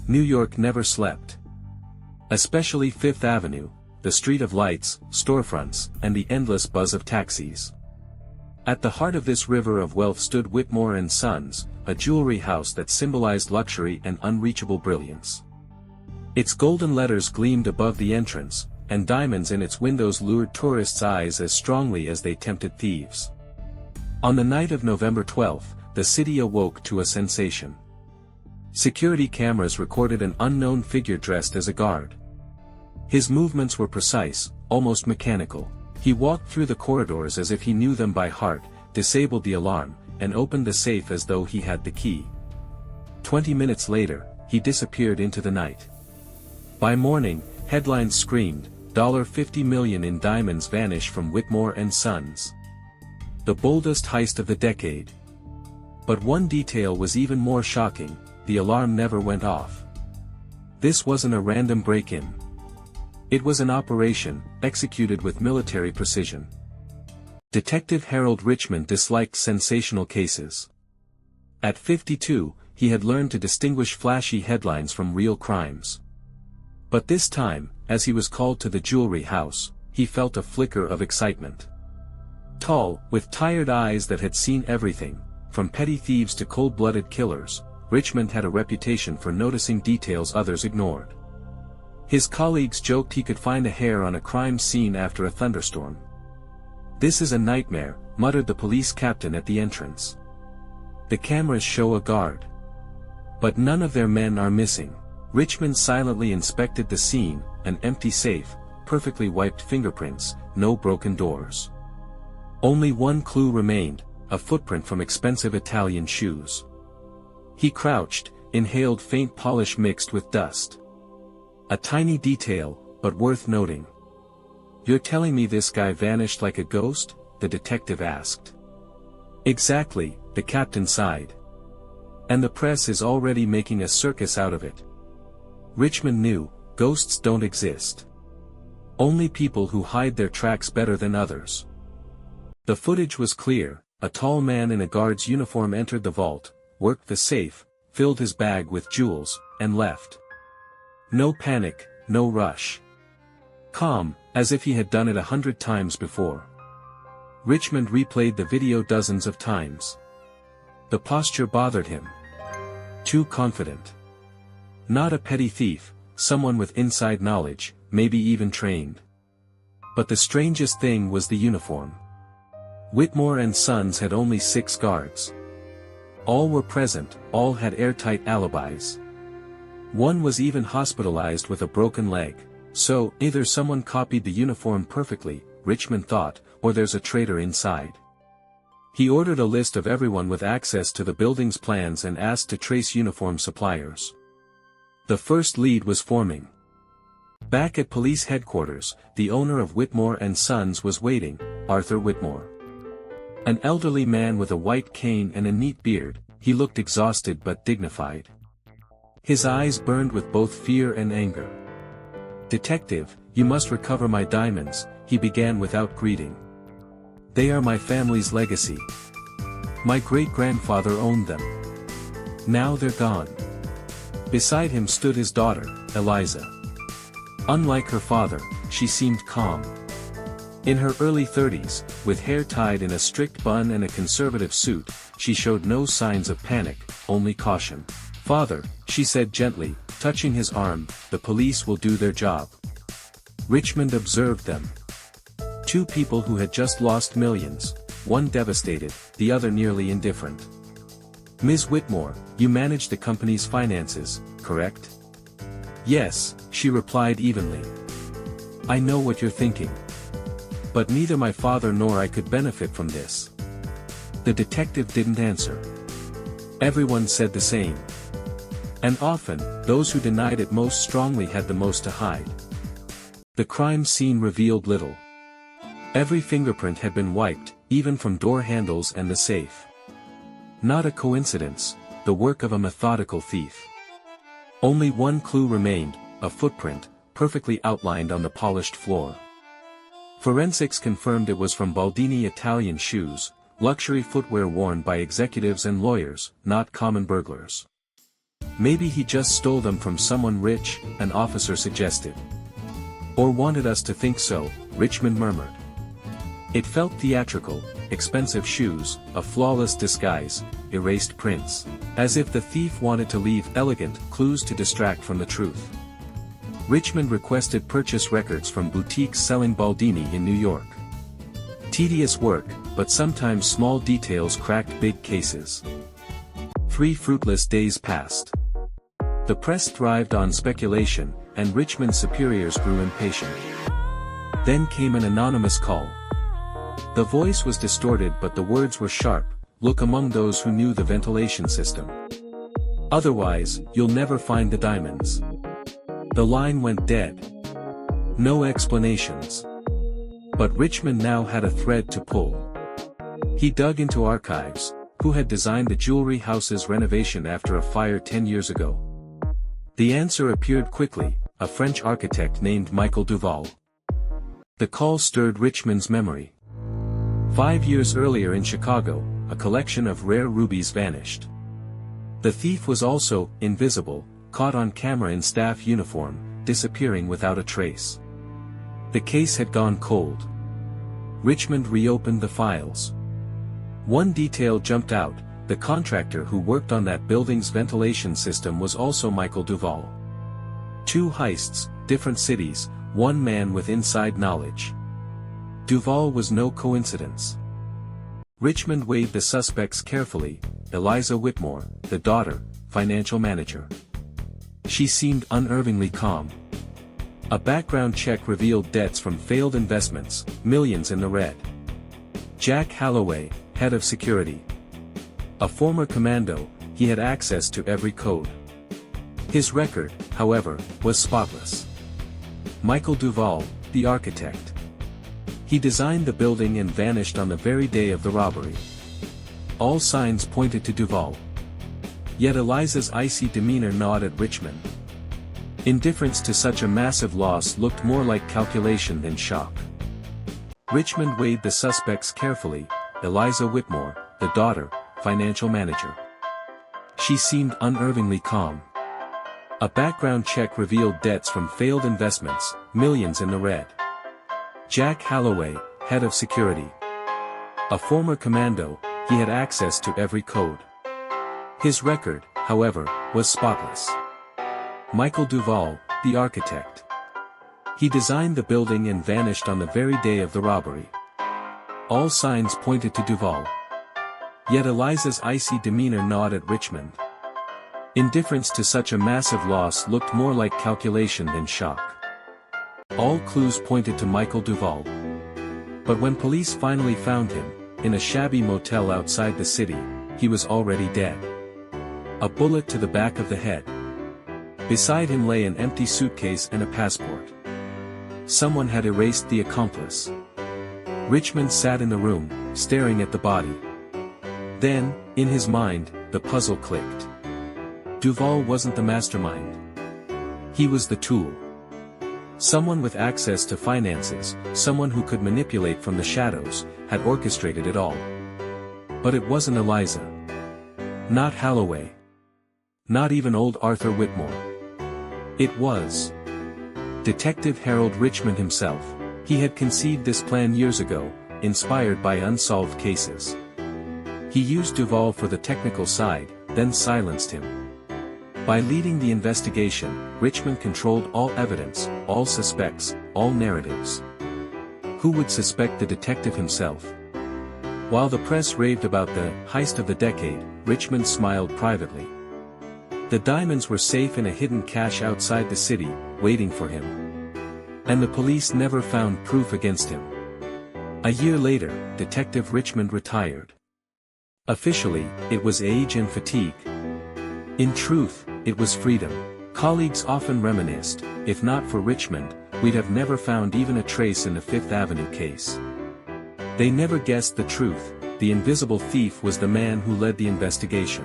New York never slept. Especially Fifth Avenue, the street of lights, storefronts, and the endless buzz of taxis. At the heart of this river of wealth stood Whitmore & Sons, a jewelry house that symbolized luxury and unreachable brilliance. Its golden letters gleamed above the entrance, and diamonds in its windows lured tourists' eyes as strongly as they tempted thieves. On the night of November 12, the city awoke to a sensation. Security cameras recorded an unknown figure dressed as a guard. His movements were precise, almost mechanical. He walked through the corridors as if he knew them by heart, disabled the alarm, and opened the safe as though he had the key. 20 minutes later, he disappeared into the night. By morning, headlines screamed, $50 million in diamonds vanish from Whitmore & Sons. The boldest heist of the decade. But one detail was even more shocking: the alarm never went off. This wasn't a random break-in. It was an operation, executed with military precision. Detective Harold Richmond disliked sensational cases. At 52, he had learned to distinguish flashy headlines from real crimes. But this time, as he was called to the jewelry house, he felt a flicker of excitement. Tall, with tired eyes that had seen everything, from petty thieves to cold-blooded killers, Richmond had a reputation for noticing details others ignored. His colleagues joked he could find a hair on a crime scene after a thunderstorm. "This is a nightmare," muttered the police captain at the entrance. "The cameras show a guard. But none of their men are missing." Richmond silently inspected the scene: an empty safe, perfectly wiped fingerprints, no broken doors. Only one clue remained: a footprint from expensive Italian shoes. He crouched, inhaled faint polish mixed with dust. A tiny detail, but worth noting. "You're telling me this guy vanished like a ghost?" the detective asked. "Exactly," the captain sighed. "And the press is already making a circus out of it." Richmond knew, ghosts don't exist. Only people who hide their tracks better than others. The footage was clear: a tall man in a guard's uniform entered the vault, worked the safe, filled his bag with jewels, and left. No panic, no rush. Calm, as if he had done it 100 times before. Richmond replayed the video dozens of times. The posture bothered him. Too confident. Not a petty thief, someone with inside knowledge, maybe even trained. But the strangest thing was the uniform. Whitmore & Sons had only 6 guards. All were present, all had airtight alibis. One was even hospitalized with a broken leg. So, either someone copied the uniform perfectly, Richmond thought, or there's a traitor inside. He ordered a list of everyone with access to the building's plans and asked to trace uniform suppliers. The first lead was forming. Back at police headquarters, the owner of Whitmore & Sons was waiting, Arthur Whitmore. An elderly man with a white cane and a neat beard, he looked exhausted but dignified. His eyes burned with both fear and anger. "Detective, you must recover my diamonds," he began without greeting. "They are my family's legacy. My great-grandfather owned them. Now they're gone." Beside him stood his daughter, Eliza. Unlike her father, she seemed calm. In her early 30s, with hair tied in a strict bun and a conservative suit, she showed no signs of panic, only caution. "Father," she said gently, touching his arm, "the police will do their job." Richmond observed them. 2 people who had just lost millions, one devastated, the other nearly indifferent. "Ms. Whitmore, you manage the company's finances, correct?" "Yes," she replied evenly. "I know what you're thinking. But neither my father nor I could benefit from this." The detective didn't answer. Everyone said the same. And often, those who denied it most strongly had the most to hide. The crime scene revealed little. Every fingerprint had been wiped, even from door handles and the safe. Not a coincidence, the work of a methodical thief. Only one clue remained, a footprint, perfectly outlined on the polished floor. Forensics confirmed it was from Baldini Italian shoes, luxury footwear worn by executives and lawyers, not common burglars. Maybe he just stole them from someone rich, an officer suggested. Or wanted us to think so, Richmond murmured. It felt theatrical, expensive shoes, a flawless disguise, erased prints. As if the thief wanted to leave elegant clues to distract from the truth. Richmond requested purchase records from boutiques selling Baldini in New York. Tedious work, but sometimes small details cracked big cases. 3 fruitless days passed. The press thrived on speculation, and Richmond's superiors grew impatient. Then came an anonymous call. The voice was distorted but the words were sharp, "Look among those who knew the ventilation system. Otherwise, you'll never find the diamonds." The line went dead. No explanations. But Richmond now had a thread to pull. He dug into archives. Who had designed the jewelry house's renovation after a fire 10 years ago? The answer appeared quickly, a French architect named Michael Duval. The call stirred Richmond's memory. 5 years earlier in Chicago, a collection of rare rubies vanished. The thief was also invisible, caught on camera in staff uniform, disappearing without a trace. The case had gone cold. Richmond reopened the files. One detail jumped out: the contractor who worked on that building's ventilation system was also Michael Duval. 2 heists, different cities, one man with inside knowledge. Duval was no coincidence. Richmond weighed the suspects carefully. Eliza Whitmore, the daughter, financial manager. She seemed unervingly calm. A background check revealed debts from failed investments, millions in the red. Jack Holloway, head of security. A former commando, he had access to every code. His record, however, was spotless. Michael Duval, the architect. He designed the building and vanished on the very day of the robbery. All signs pointed to Duval. Yet Eliza's icy demeanor gnawed at Richmond. Indifference to such a massive loss looked more like calculation than shock. Richmond weighed the suspects carefully. Eliza Whitmore, the daughter, financial manager. She seemed unervingly calm. A background check revealed debts from failed investments, millions in the red. Jack Holloway, head of security. A former commando, he had access to every code. His record, however, was spotless. Michael Duval, the architect. He designed the building and vanished on the very day of the robbery. All signs pointed to Duval. Yet Eliza's icy demeanor gnawed at Richmond. Indifference to such a massive loss looked more like calculation than shock. All clues pointed to Michael Duval. But when police finally found him, in a shabby motel outside the city, he was already dead. A bullet to the back of the head. Beside him lay an empty suitcase and a passport. Someone had erased the accomplice. Richmond sat in the room, staring at the body. Then, in his mind, the puzzle clicked. Duval wasn't the mastermind. He was the tool. Someone with access to finances, someone who could manipulate from the shadows, had orchestrated it all. But it wasn't Eliza. Not Holloway. Not even old Arthur Whitmore. It was Detective Harold Richmond himself. He had conceived this plan years ago, inspired by unsolved cases. He used Duval for the technical side, then silenced him. By leading the investigation, Richmond controlled all evidence, all suspects, all narratives. Who would suspect the detective himself? While the press raved about the heist of the decade, Richmond smiled privately. The diamonds were safe in a hidden cache outside the city, waiting for him. And the police never found proof against him. A year later, Detective Richmond retired. Officially, it was age and fatigue. In truth, it was freedom. Colleagues often reminisced, if not for Richmond, we'd have never found even a trace in the Fifth Avenue case. They never guessed the truth: the invisible thief was the man who led the investigation.